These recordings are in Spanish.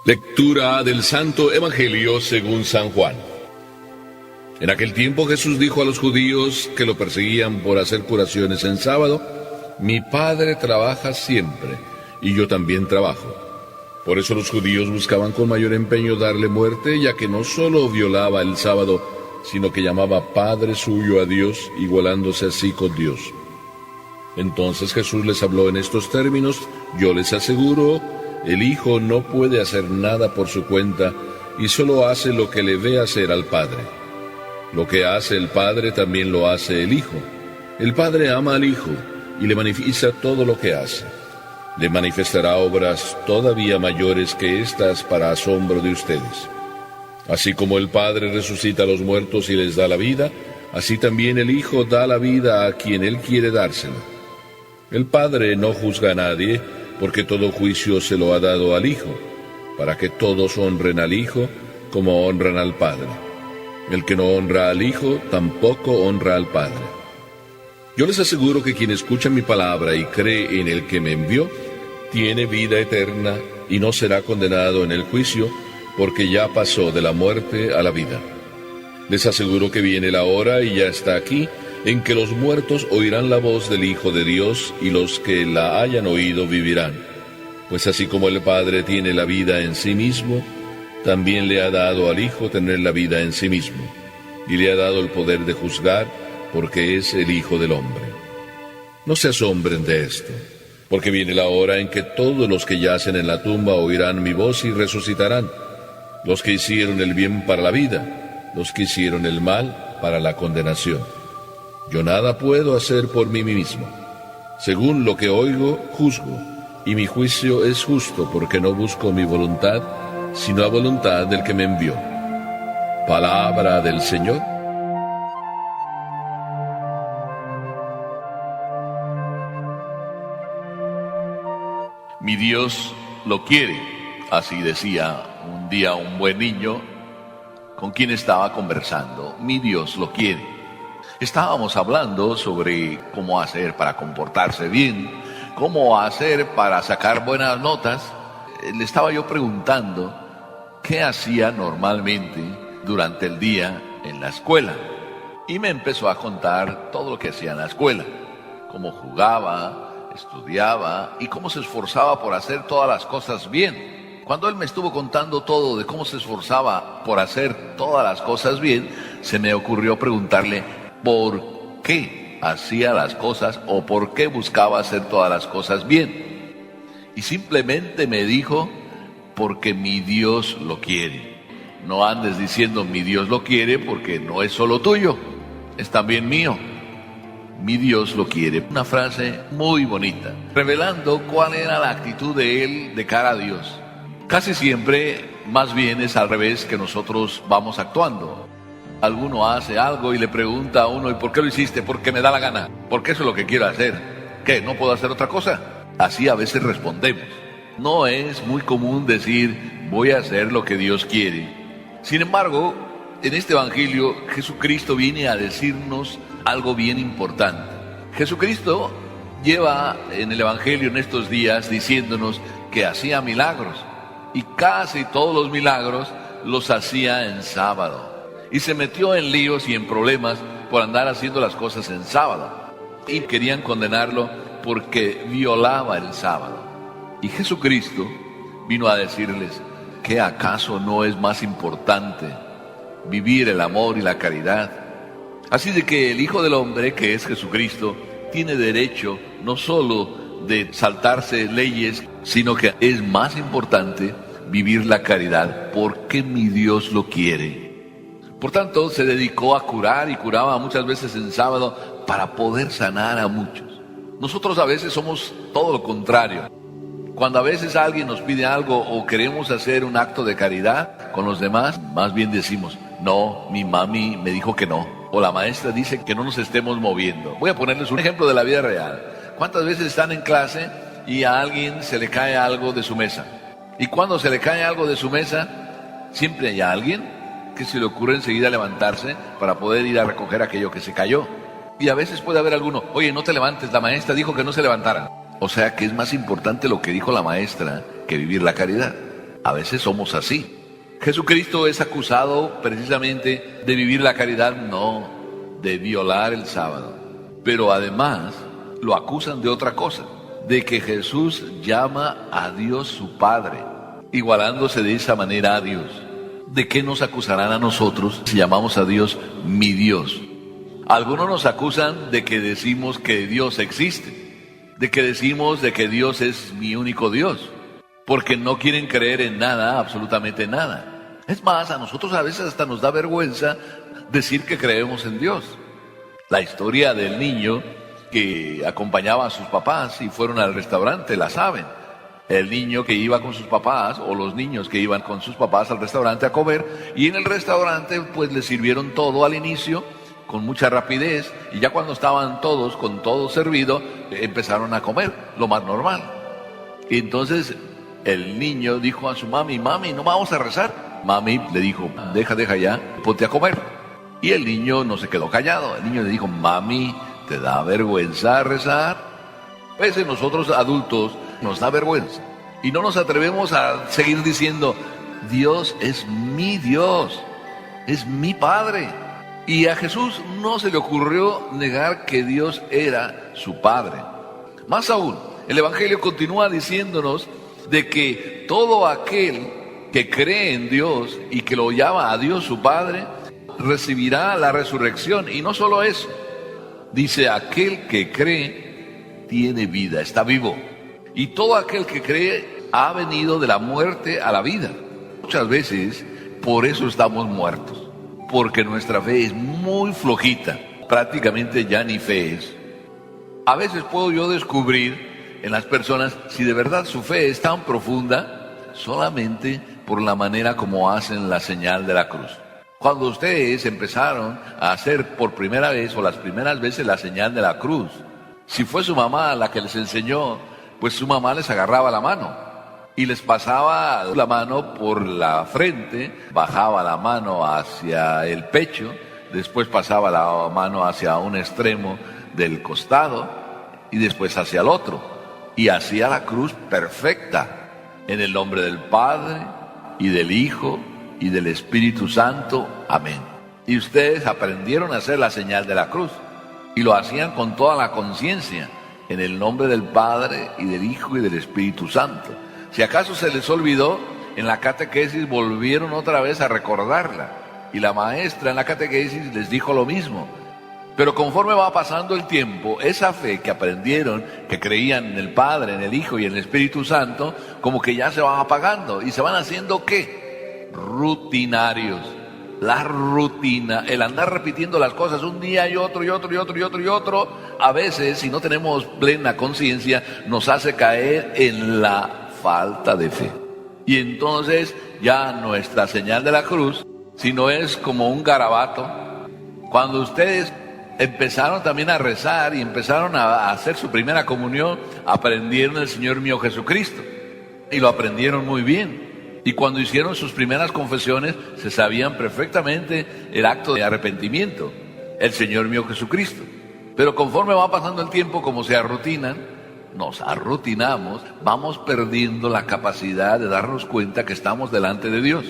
Lectura del Santo Evangelio según San Juan. En aquel tiempo Jesús dijo a los judíos que lo perseguían por hacer curaciones en sábado: Mi Padre trabaja siempre, y yo también trabajo. Por eso los judíos buscaban con mayor empeño darle muerte, ya que no solo violaba el sábado, sino que llamaba Padre suyo a Dios, igualándose así con Dios. Entonces Jesús les habló en estos términos: Yo les aseguro, el Hijo no puede hacer nada por su cuenta, y solo hace lo que le ve hacer al Padre. Lo que hace el Padre también lo hace el Hijo. El Padre ama al Hijo, y le manifiesta todo lo que hace. Le manifestará obras todavía mayores que estas para asombro de ustedes. Así como el Padre resucita a los muertos y les da la vida, así también el Hijo da la vida a quien Él quiere dársela. El Padre no juzga a nadie, porque todo juicio se lo ha dado al Hijo, para que todos honren al Hijo como honran al Padre. El que no honra al Hijo, tampoco honra al Padre. Yo les aseguro que quien escucha mi palabra y cree en el que me envió, tiene vida eterna y no será condenado en el juicio, porque ya pasó de la muerte a la vida. Les aseguro que viene la hora, y ya está aquí, en que los muertos oirán la voz del Hijo de Dios, y los que la hayan oído vivirán. Pues así como el Padre tiene la vida en sí mismo, también le ha dado al Hijo tener la vida en sí mismo, y le ha dado el poder de juzgar, porque es el Hijo del Hombre. No se asombren de esto, porque viene la hora en que todos los que yacen en la tumba oirán mi voz y resucitarán, los que hicieron el bien para la vida, los que hicieron el mal para la condenación. Yo nada puedo hacer por mí mismo. Según lo que oigo, juzgo, y mi juicio es justo, porque no busco mi voluntad, sino la voluntad del que me envió. Palabra del Señor. Mi Dios lo quiere, así decía un día un buen niño con quien estaba conversando. Mi Dios lo quiere. Estábamos hablando sobre cómo hacer para comportarse bien, cómo hacer para sacar buenas notas. Le estaba yo preguntando qué hacía normalmente durante el día en la escuela. Y me empezó a contar todo lo que hacía en la escuela, cómo jugaba, estudiaba y cómo se esforzaba por hacer todas las cosas bien. Cuando él me estuvo contando todo de cómo se esforzaba por hacer todas las cosas bien, se me ocurrió preguntarle por qué hacía las cosas o por qué buscaba hacer todas las cosas bien. Y simplemente me dijo: porque mi Dios lo quiere. No andes diciendo mi Dios lo quiere, porque no es solo tuyo, es también mío. Mi Dios lo quiere. Una frase muy bonita, revelando cuál era la actitud de él de cara a Dios. Casi siempre, más bien, es al revés que nosotros vamos actuando. Alguno hace algo y le pregunta a uno: ¿y por qué lo hiciste? Porque me da la gana, porque eso es lo que quiero hacer. ¿Qué? ¿No puedo hacer otra cosa? Así a veces respondemos. No es muy común decir: voy a hacer lo que Dios quiere. Sin embargo, en este Evangelio, Jesucristo viene a decirnos algo bien importante. Jesucristo lleva en el Evangelio en estos días diciéndonos que hacía milagros, y casi todos los milagros los hacía en sábado. Y se metió en líos y en problemas por andar haciendo las cosas en sábado. Y querían condenarlo porque violaba el sábado. Y Jesucristo vino a decirles que acaso no es más importante vivir el amor y la caridad. Así de que el Hijo del Hombre, que es Jesucristo, tiene derecho no solo de saltarse leyes, sino que es más importante vivir la caridad, porque mi Dios lo quiere. Por tanto, se dedicó a curar y curaba muchas veces en sábado para poder sanar a muchos. Nosotros a veces somos todo lo contrario. Cuando a veces alguien nos pide algo o queremos hacer un acto de caridad con los demás, más bien decimos: no, mi mami me dijo que no, o la maestra dice que no nos estemos moviendo. Voy a ponerles un ejemplo de la vida real. ¿Cuántas veces están en clase y a alguien se le cae algo de su mesa? Y cuando se le cae algo de su mesa, siempre hay alguien que se le ocurre enseguida levantarse para poder ir a recoger aquello que se cayó. Y a veces puede haber alguno: oye, no te levantes, la maestra dijo que no se levantaran. O sea que es más importante lo que dijo la maestra que vivir la caridad. A veces somos así. Jesucristo es acusado precisamente de vivir la caridad, no, de violar el sábado. Pero además lo acusan de otra cosa, de que Jesús llama a Dios su Padre, igualándose de esa manera a Dios. ¿De qué nos acusarán a nosotros si llamamos a Dios mi Dios? Algunos nos acusan de que decimos que Dios existe, de que decimos de que Dios es mi único Dios, porque no quieren creer en nada, absolutamente nada. Es más, a nosotros a veces hasta nos da vergüenza decir que creemos en Dios. La historia del niño que acompañaba a sus papás y fueron al restaurante, la saben. El niño que iba con sus papás, o los niños que iban con sus papás al restaurante a comer, y en el restaurante pues les sirvieron todo al inicio, con mucha rapidez, y ya cuando estaban todos, con todo servido, empezaron a comer, lo más normal. Y entonces el niño dijo a su mami, mami, ¿no vamos a rezar? Mami le dijo, deja ya, ponte a comer. Y el niño no se quedó callado, el niño le dijo, mami, ¿te da vergüenza rezar? A veces nosotros adultos nos da vergüenza y no nos atrevemos a seguir diciendo, Dios es mi Dios, es mi Padre. Y a Jesús no se le ocurrió negar que Dios era su Padre. Más aún, el Evangelio continúa diciéndonos de que todo aquel que cree en Dios y que lo llama a Dios su Padre, recibirá la resurrección. Y no solo eso, dice, aquel que cree tiene vida, está vivo. Y todo aquel que cree ha venido de la muerte a la vida. Muchas veces por eso estamos muertos, porque nuestra fe es muy flojita, prácticamente ya ni fe es. A veces puedo yo descubrir en las personas si de verdad su fe es tan profunda solamente por la manera como hacen la señal de la cruz. Cuando ustedes empezaron a hacer por primera vez o las primeras veces la señal de la cruz, si fue su mamá la que les enseñó, pues su mamá les agarraba la mano y les pasaba la mano por la frente, bajaba la mano hacia el pecho, después pasaba la mano hacia un extremo del costado y después hacia el otro. Y hacía la cruz perfecta, en el nombre del Padre y del Hijo y del Espíritu Santo. Amén. Y ustedes aprendieron a hacer la señal de la cruz y lo hacían con toda la conciencia, en el nombre del Padre y del Hijo y del Espíritu Santo. Si acaso se les olvidó, en la catequesis volvieron otra vez a recordarla y la maestra en la catequesis les dijo lo mismo. Pero conforme va pasando el tiempo, esa fe que aprendieron, que creían en el Padre, en el Hijo y en el Espíritu Santo, como que ya se van apagando y se van haciendo ¿qué? Rutinarios. La rutina, el andar repitiendo las cosas un día y otro y otro y otro y otro y otro, a veces, si no tenemos plena conciencia, nos hace caer en la falta de fe. Y entonces ya nuestra señal de la cruz, si no es como un garabato, cuando ustedes empezaron también a rezar y empezaron a hacer su primera comunión, aprendieron el Señor mío Jesucristo y lo aprendieron muy bien. Y cuando hicieron sus primeras confesiones, se sabían perfectamente el acto de arrepentimiento, el Señor mío Jesucristo. Pero conforme va pasando el tiempo, como se arrutinan, nos arrutinamos, vamos perdiendo la capacidad de darnos cuenta que estamos delante de Dios.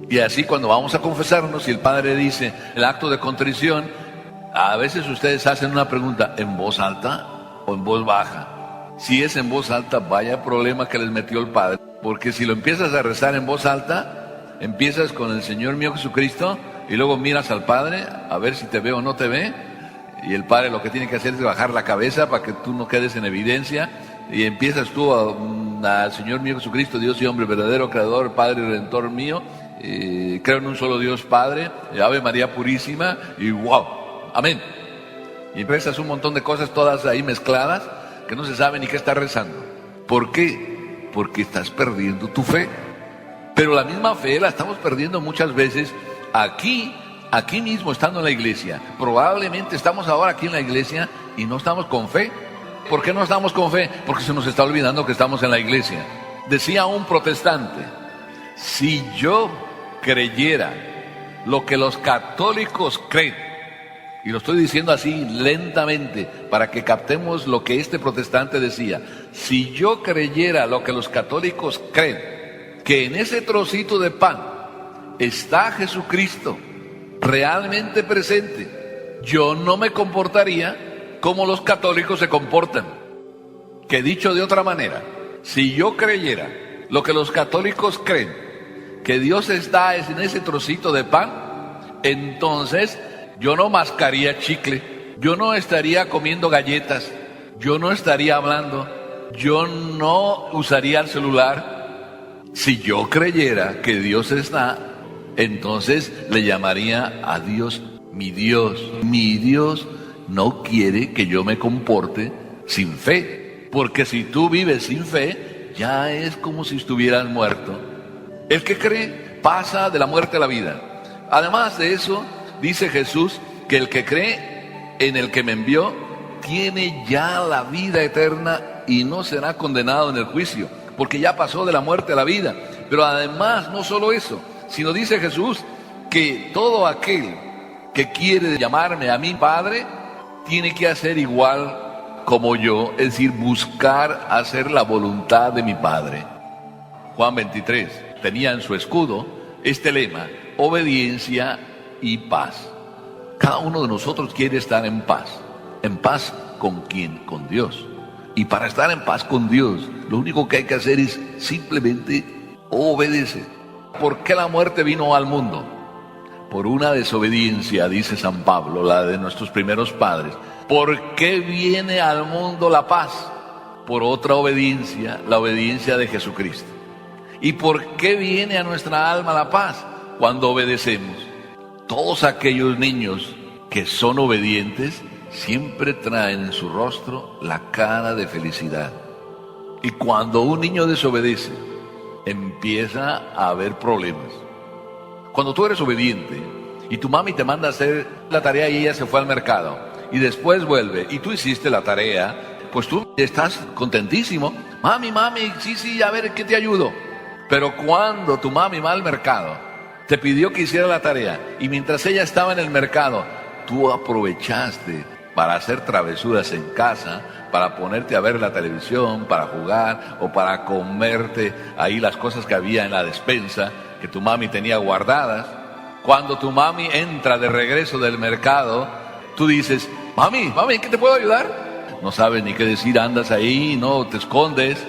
Y así cuando vamos a confesarnos, y el Padre dice el acto de contrición, a veces ustedes hacen una pregunta, ¿en voz alta o en voz baja? Si es en voz alta, vaya problema que les metió el Padre. Porque si lo empiezas a rezar en voz alta, empiezas con el Señor mío Jesucristo y luego miras al Padre a ver si te ve o no te ve. Y el Padre lo que tiene que hacer es bajar la cabeza para que tú no quedes en evidencia. Y empiezas tú al Señor mío Jesucristo, Dios y hombre verdadero, Creador, Padre y Redentor mío. Creo en un solo Dios Padre, Ave María Purísima y wow, amén. Y empiezas un montón de cosas todas ahí mezcladas que no se sabe ni qué estás rezando. ¿Por qué? Porque estás perdiendo tu fe. Pero la misma fe la estamos perdiendo muchas veces aquí mismo estando en la iglesia. Probablemente estamos ahora aquí en la iglesia y no estamos con fe. ¿Por qué no estamos con fe? Porque se nos está olvidando que estamos en la iglesia. Decía un protestante, si yo creyera lo que los católicos creen, y lo estoy diciendo así lentamente para que captemos lo que este protestante decía, si yo creyera lo que los católicos creen, que en ese trocito de pan está Jesucristo realmente presente, yo no me comportaría como los católicos se comportan. Que dicho de otra manera, si yo creyera lo que los católicos creen, que Dios está en ese trocito de pan, entonces yo no mascaría chicle, yo no estaría comiendo galletas, yo no estaría hablando, yo no usaría el celular. Si yo creyera que Dios está, entonces le llamaría a Dios mi Dios. Mi Dios no quiere que yo me comporte sin fe, porque si tú vives sin fe, ya es como si estuvieras muerto. El que cree pasa de la muerte a la vida. Además de eso, dice Jesús que el que cree en el que me envió tiene ya la vida eterna y no será condenado en el juicio, porque ya pasó de la muerte a la vida. Pero además, no solo eso, sino dice Jesús que todo aquel que quiere llamarme a mi Padre tiene que hacer igual como yo, es decir, buscar hacer la voluntad de mi Padre. Juan 23 tenía en su escudo este lema: obediencia y paz. Cada uno de nosotros quiere estar en paz. ¿En paz con quién? Con Dios. Y para estar en paz con Dios, lo único que hay que hacer es simplemente obedecer. ¿Por qué la muerte vino al mundo? Por una desobediencia, dice San Pablo, la de nuestros primeros padres. ¿Por qué viene al mundo la paz? Por otra obediencia, la obediencia de Jesucristo. ¿Y por qué viene a nuestra alma la paz? Cuando obedecemos. Todos aquellos niños que son obedientes siempre traen en su rostro la cara de felicidad. Y cuando un niño desobedece, empieza a haber problemas. Cuando tú eres obediente y tu mami te manda a hacer la tarea y ella se fue al mercado y después vuelve y tú hiciste la tarea, pues tú estás contentísimo. Mami, sí, a ver, ¿qué te ayudo? Pero cuando tu mami va al mercado, te pidió que hiciera la tarea y mientras ella estaba en el mercado, tú aprovechaste para hacer travesuras en casa, para ponerte a ver la televisión, para jugar o para comerte ahí las cosas que había en la despensa que tu mami tenía guardadas. Cuando tu mami entra de regreso del mercado, tú dices: mami, ¿qué te puedo ayudar? No sabes ni qué decir, andas ahí, no te escondes.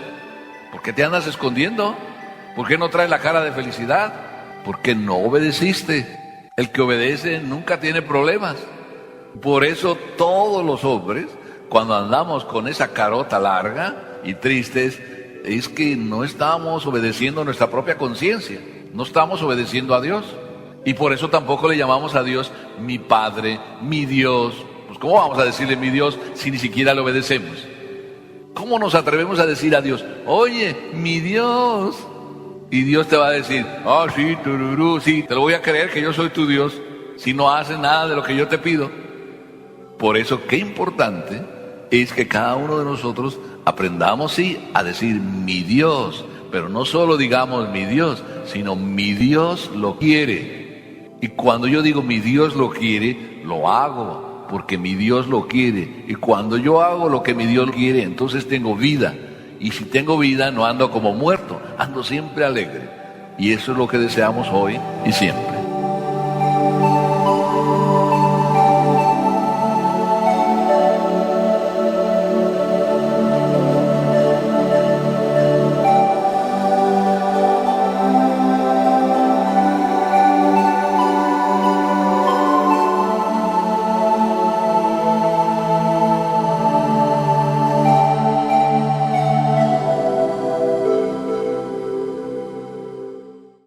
¿Por qué te andas escondiendo? ¿Por qué no traes la cara de felicidad? Porque no obedeciste. El que obedece nunca tiene problemas. Por eso todos los hombres, cuando andamos con esa carota larga y tristes, es que no estamos obedeciendo nuestra propia conciencia, no estamos obedeciendo a Dios. Y por eso tampoco le llamamos a Dios mi Padre, mi Dios. Pues ¿cómo vamos a decirle mi Dios si ni siquiera le obedecemos? ¿Cómo nos atrevemos a decir a Dios: oye, mi Dios? Y Dios te va a decir: sí, tururú, sí, te lo voy a creer que yo soy tu Dios si no haces nada de lo que yo te pido. Por eso qué importante es que cada uno de nosotros aprendamos, sí, a decir mi Dios, pero no solo digamos mi Dios, sino mi Dios lo quiere. Y cuando yo digo mi Dios lo quiere, lo hago, porque mi Dios lo quiere. Y cuando yo hago lo que mi Dios quiere, entonces tengo vida. Y si tengo vida, no ando como muerto, ando siempre alegre. Y eso es lo que deseamos hoy y siempre.